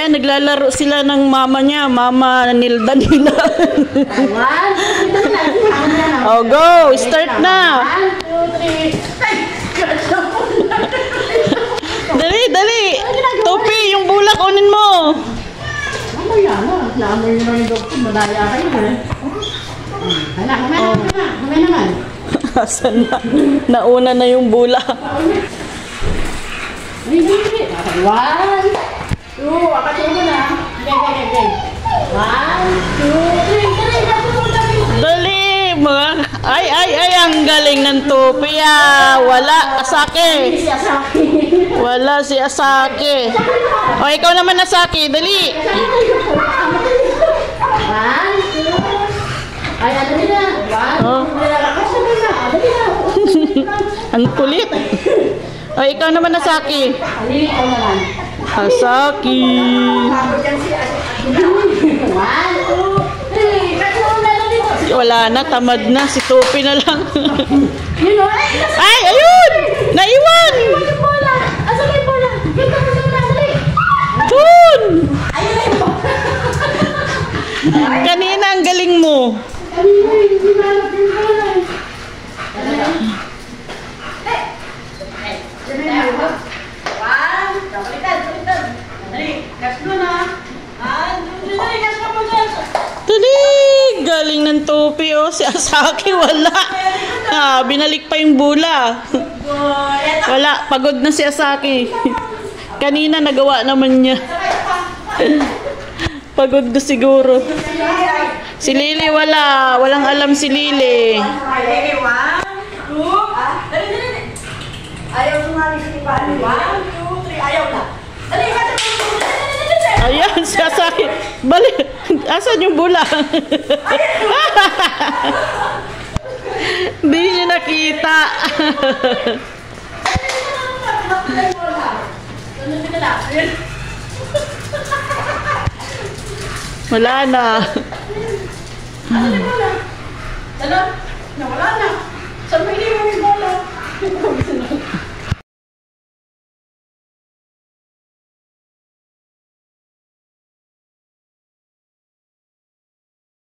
Ayan, naglalaro sila ng mama niya. Mama Nilda nila. Oh, go! Start na! 1, 2, 3. Dali, dali! Topi, yung bulak, kunin mo! Mamaya na. Naamoy nyo na yung doktor. Madaya kayo eh. Hala, kumay naman. Asan na? Nauna na yung bula. Ay, 1, 2, akatulo na. Okay. 1, 2, 3. Dali! Mga... Ay, ang galing ng Topi ah! Wala, Asake! Wala si Asake. O, ikaw naman Asake, dali! 1, 2. Ay, ano nila? 1, 2, Oh. Ang kulit. O, ikaw naman Asake. Halili ko naman. Asake! 1, 2, 3. Kasunod na lang dito. Wala na, tamad na. Si Topi na lang. Yun o. Ay, ayun! Naiwan! Yung bola. Asan yung bola? Dito mo na dali. Dun! Ayun na yung bola. Kanina ang galing mo. Kanina hindi malap yung bola. Dali! Galing ng Topi oh. Si Asake wala. Ah, binalik pa yung bula. Wala. Pagod na si Asake. Kanina nagawa naman niya. Pagod na siguro. Si Lily wala. Walang alam si Lily. Ayaw sumali si Pali. 1, 2, 3. Ayaw na. Dali, Ayan, si Asake. Balik. Asan yung bula? Hindi niya nakita. Wala na. Wala na.